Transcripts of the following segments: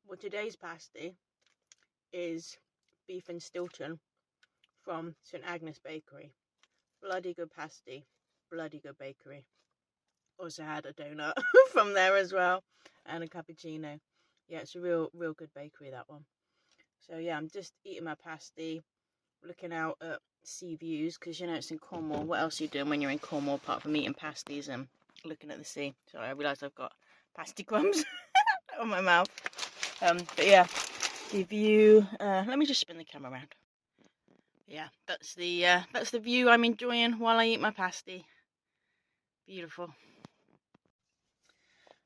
Well, today's pasty is beef and Stilton from St Agnes Bakery. Bloody good pasty, bloody good bakery. Also had a donut from there as well, and a cappuccino. Yeah, it's a real good bakery, that one. So yeah, I'm just eating my pasty, looking out at sea views, because you know it's in Cornwall. What else are you doing when you're in Cornwall apart from eating pasties and looking at the sea? Sorry, I realised I've got pasty crumbs on my mouth. But yeah, the view. Let me just spin the camera around. Yeah, that's the view I'm enjoying while I eat my pasty. Beautiful.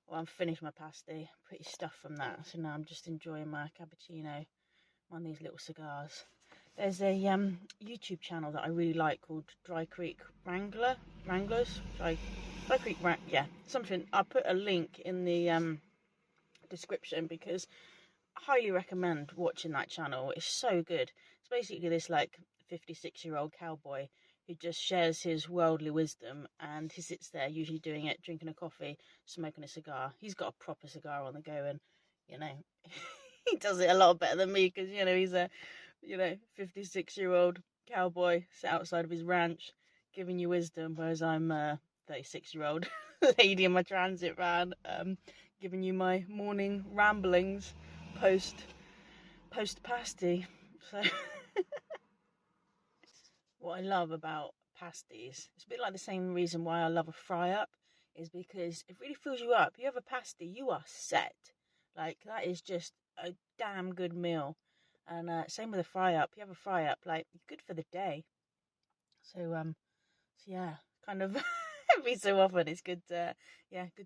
Well, I'm finished my pasty. Pretty stuffed from that. So now I'm just enjoying my cappuccino on these little cigars. There's a YouTube channel that I really like called Dry Creek Wranglers. Dry Creek yeah, something. I'll put a link in the description because I highly recommend watching that channel. It's so good. It's basically this like 56-year-old cowboy who just shares his worldly wisdom, and he sits there usually doing it, drinking a coffee, smoking a cigar. He's got a proper cigar on the go, and you know he does it a lot better than me because you know he's a 56-year-old cowboy sat outside of his ranch giving you wisdom, whereas I'm a 36-year-old lady in my transit van giving you my morning ramblings post pasty. So what I love about pasties, it's a bit like the same reason why I love a fry up, is because it really fills you up. You have a pasty, you are set. Like, that is just a damn good meal. And same with a fry up. You have a fry up, like, you're good for the day. So yeah, kind of every so often it's good to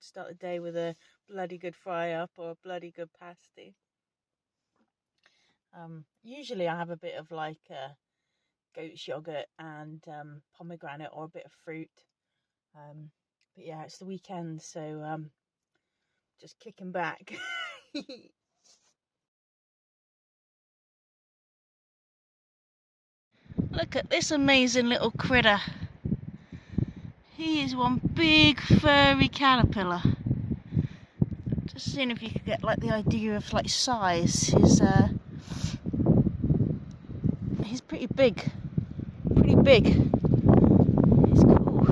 start the day with a bloody good fry up or a bloody good pasty. Usually I have a bit of like goat's yogurt and pomegranate or a bit of fruit. But yeah, it's the weekend, so just kicking back. Look at this amazing little critter. He is one big furry caterpillar. Just seeing if you could get like the idea of like size. He's pretty big. It's cool.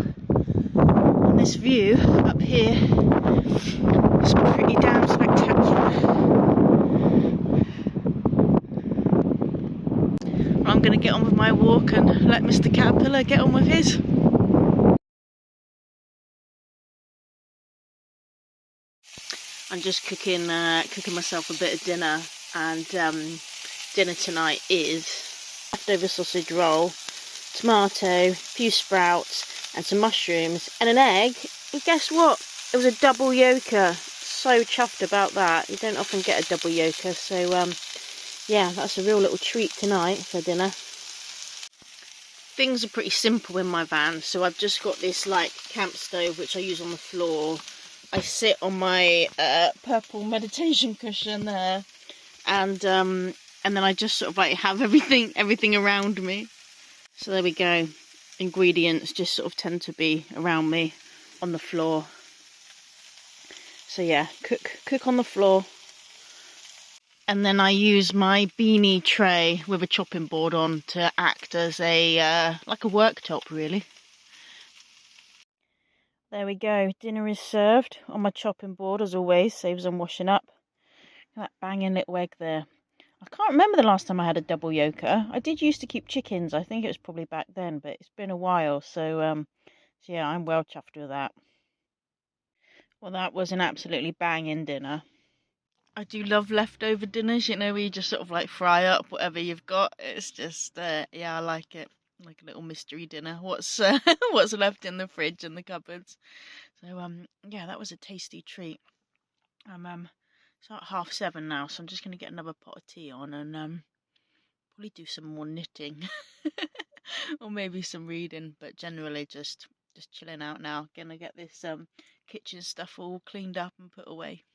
And this view up here is pretty damn spectacular. I'm going to get on with my walk and let Mr. Caterpillar get on with his. I'm just cooking myself a bit of dinner, and dinner tonight is leftover sausage roll, tomato, a few sprouts and some mushrooms and an egg. And guess what? It was a double yolker. So chuffed about that. You don't often get a double yolker, so yeah, that's a real little treat tonight for dinner. Things are pretty simple in my van, so I've just got this like camp stove which I use on the floor. I sit on my purple meditation cushion there, and then I just sort of like have everything around me. So there we go. Ingredients just sort of tend to be around me on the floor. So yeah, cook on the floor. And then I use my beanie tray with a chopping board on to act as a like a worktop, really. There we go. Dinner is served on my chopping board as always. Saves on washing up. That banging little egg there. I can't remember the last time I had a double yolker. I did used to keep chickens. I think it was probably back then, but it's been a while. So yeah, I'm well chuffed with that. Well, that was an absolutely banging dinner. I do love leftover dinners, you know, where you just sort of like fry up whatever you've got. It's just, yeah, I like it. Like a little mystery dinner. What's left in the fridge and the cupboards. So, yeah, that was a tasty treat. It's about 7:30 now, so I'm just going to get another pot of tea on and probably do some more knitting. Or maybe some reading, but generally just chilling out now. Gonna get this kitchen stuff all cleaned up and put away.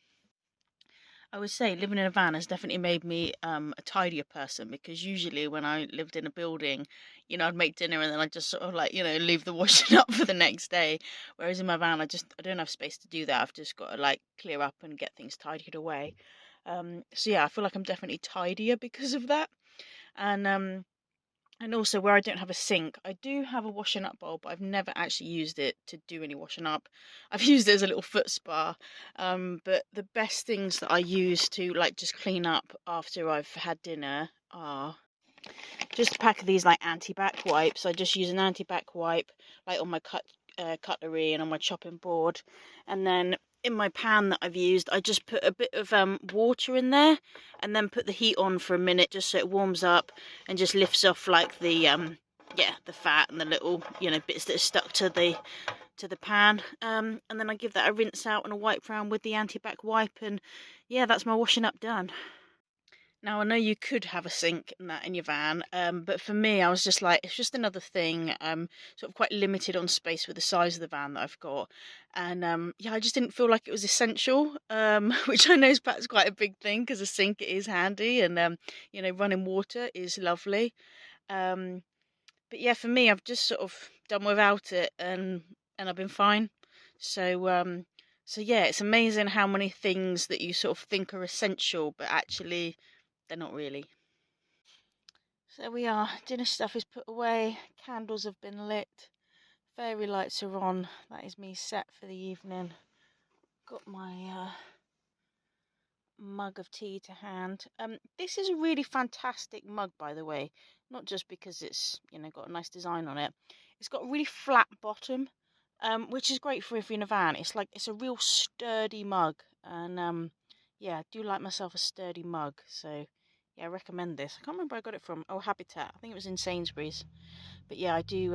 I would say living in a van has definitely made me a tidier person, because usually when I lived in a building, you know, I'd make dinner and then I'd just sort of like, you know, leave the washing up for the next day. Whereas in my van, I don't have space to do that. I've just got to like clear up and get things tidied away. So yeah, I feel like I'm definitely tidier because of that. And also where I don't have a sink, I do have a washing up bowl, but I've never actually used it to do any washing up. I've used it as a little foot spa. But the best things that I use to like just clean up after I've had dinner are just a pack of these like anti-bac wipes. I just use an anti-bac wipe like on my cutlery and on my chopping board, and then in my pan that I've used, I just put a bit of water in there, and then put the heat on for a minute just so it warms up and just lifts off like the the fat and the little bits that are stuck to the pan. And then I give that a rinse out and a wipe round with the anti-bac wipe, and yeah, that's my washing up done. Now, I know you could have a sink and that in your van, but for me, I was just like, it's just another thing. Sort of quite limited on space with the size of the van that I've got, and yeah, I just didn't feel like it was essential. Which I know is perhaps quite a big thing because a sink is handy, and running water is lovely. Um, but yeah, for me, I've just sort of done without it, and I've been fine. So yeah, it's amazing how many things that you sort of think are essential, but actually they're not really. So we are. Dinner stuff is put away. Candles have been lit. Fairy lights are on. That is me set for the evening. Got my mug of tea to hand. This is a really fantastic mug, by the way. Not just because it's got a nice design on it. It's got a really flat bottom, which is great for if you're in a van. It's a real sturdy mug, and yeah, I do like myself a sturdy mug. So yeah, I recommend this. I can't remember where I got it from. Oh, Habitat. I think it was in Sainsbury's. But yeah, I do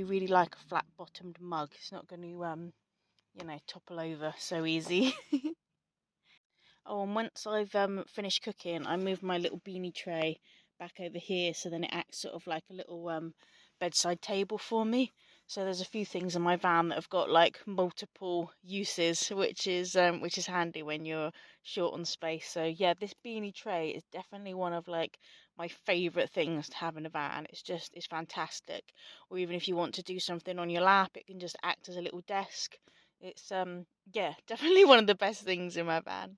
really like a flat bottomed mug. It's not going to topple over so easy. Oh, and once I've finished cooking, I move my little beanie tray back over here, so then it acts sort of like a little bedside table for me. So there's a few things in my van that have got like multiple uses, which is handy when you're short on space. So yeah, this beanie tray is definitely one of like my favourite things to have in a van. It's fantastic. Or even if you want to do something on your lap, it can just act as a little desk. It's yeah, definitely one of the best things in my van.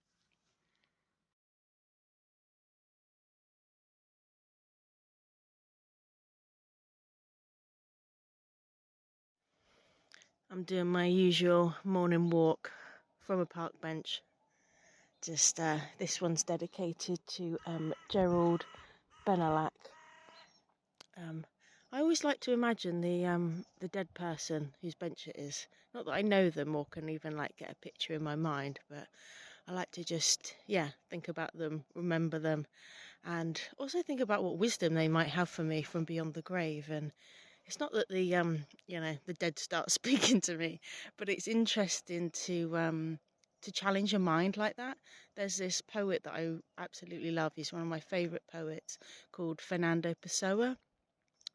I'm doing my usual morning walk from a park bench. Just this one's dedicated to Gerald Benelak. I always like to imagine the dead person whose bench it is. Not that I know them or can even like get a picture in my mind, but I like to just think about them, remember them, and also think about what wisdom they might have for me from beyond the grave. And it's not that the dead start speaking to me, but it's interesting to challenge your mind like that. There's this poet that I absolutely love. He's one of my favourite poets, called Fernando Pessoa,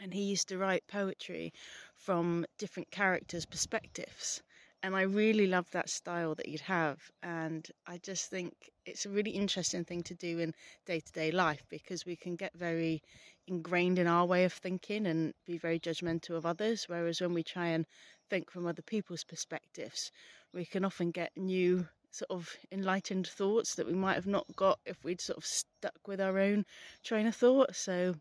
and he used to write poetry from different characters' perspectives. And I really love that style that you'd have. And I just think it's a really interesting thing to do in day-to-day life, because we can get very ingrained in our way of thinking and be very judgmental of others. Whereas when we try and think from other people's perspectives, we can often get new sort of enlightened thoughts that we might have not got if we'd sort of stuck with our own train of thought. So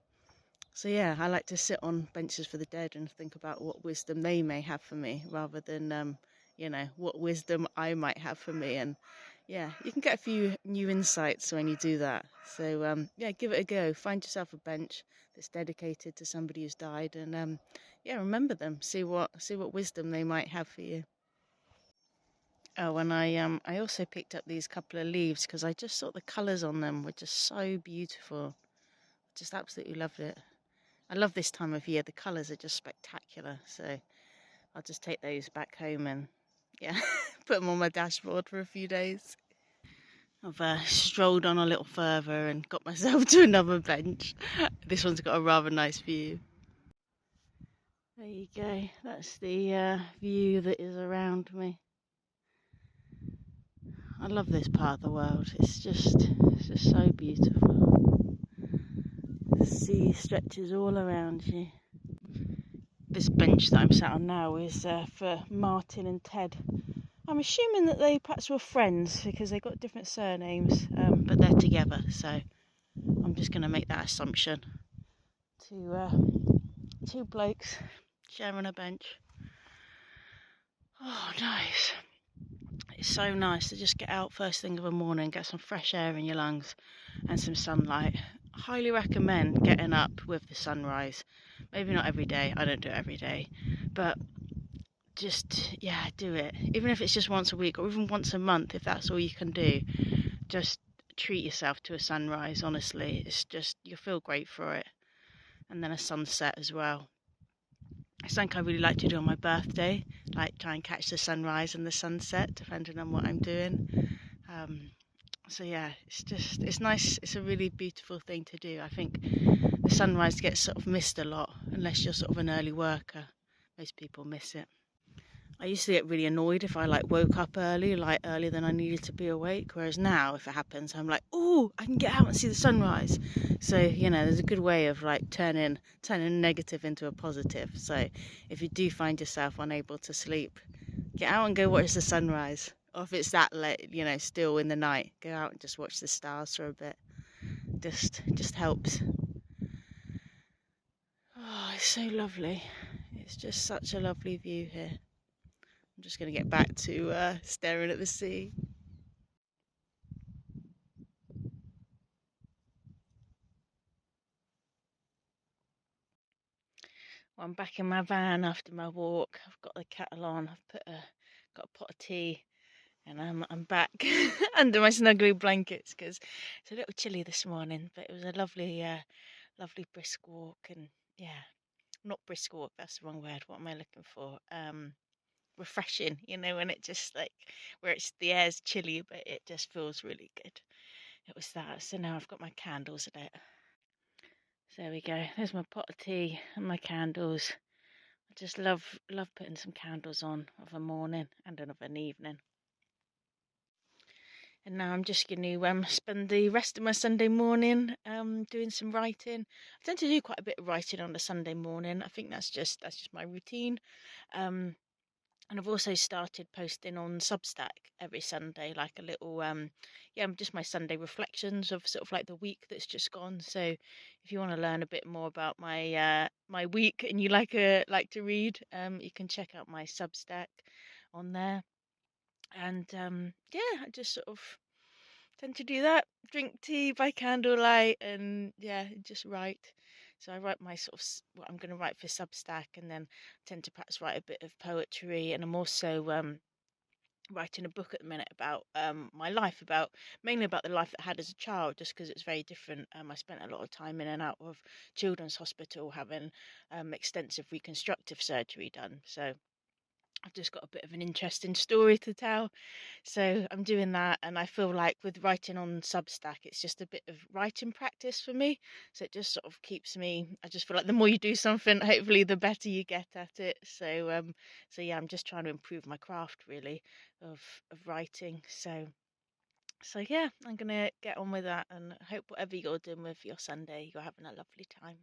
yeah, I like to sit on benches for the dead and think about what wisdom they may have for me, rather than what wisdom I might have for me. And yeah, you can get a few new insights when you do that. So yeah, give it a go. Find yourself a bench that's dedicated to somebody who's died, and yeah, remember them. See what wisdom they might have for you. Oh, and I also picked up these couple of leaves because I just thought the colours on them were just so beautiful. Just absolutely loved it. I love this time of year. The colours are just spectacular. So I'll just take those back home and yeah, put them on my dashboard for a few days. I've strolled on a little further and got myself to another bench. This one's got a rather nice view. There you go. That's the view that is around me. I love this part of the world. It's just so beautiful. The sea stretches all around you. This bench that I'm sat on now is for Martin and Ted. I'm assuming that they perhaps were friends because they got different surnames, but they're together, so I'm just going to make that assumption. Two blokes sharing a bench. Oh, nice. It's so nice to just get out first thing of the morning, get some fresh air in your lungs and some sunlight. I highly recommend getting up with the sunrise. Maybe not every day, I don't do it every day, but just, yeah, do it. Even if it's just once a week or even once a month, if that's all you can do, just treat yourself to a sunrise, honestly. It's just, you'll feel great for it. And then a sunset as well. It's something I really like to do on my birthday, like try and catch the sunrise and the sunset, depending on what I'm doing. So yeah, it's nice. It's a really beautiful thing to do. I think the sunrise gets sort of missed a lot, unless you're sort of an early worker. Most people miss it. I used to get really annoyed if I like woke up early, like earlier than I needed to be awake. Whereas now, if it happens, I'm like, oh, I can get out and see the sunrise. So, there's a good way of like turning negative into a positive. So if you do find yourself unable to sleep, get out and go watch the sunrise. Or if it's that late, still in the night, go out and just watch the stars for a bit. Just helps. Oh, it's so lovely. It's just such a lovely view here. I'm just going to get back to staring at the sea. Well, I'm back in my van after my walk. I've got the kettle on. Got a pot of tea, and I'm back under my snuggly blankets because it's a little chilly this morning. But it was a lovely brisk walk, and yeah, not brisk walk. That's the wrong word. What am I looking for? Refreshing. When it just like where the air's chilly, but it just feels really good. It was that. So now I've got my candles lit. So there we go. There's my pot of tea and my candles. I just love putting some candles on of a morning and of an evening. And now I'm just going to spend the rest of my Sunday morning doing some writing. I tend to do quite a bit of writing on a Sunday morning. I think that's just my routine. And I've also started posting on Substack every Sunday, like a little, just my Sunday reflections of sort of like the week that's just gone. So if you want to learn a bit more about my week and you like to read, you can check out my Substack on there. And I just sort of tend to do that, drink tea by candlelight, and just write. So I write my sort of what I'm going to write for Substack, and then tend to perhaps write a bit of poetry. And I'm also writing a book at the minute about my life, mainly about the life that I had as a child, just because it's very different. I spent a lot of time in and out of children's hospital having extensive reconstructive surgery done. So I've just got a bit of an interesting story to tell. So I'm doing that, and I feel like with writing on Substack, it's just a bit of writing practice for me. So it just sort of keeps me. I just feel like the more you do something, hopefully the better you get at it. So yeah, I'm just trying to improve my craft really of writing. So yeah, I'm gonna get on with that, and hope whatever you're doing with your Sunday, you're having a lovely time.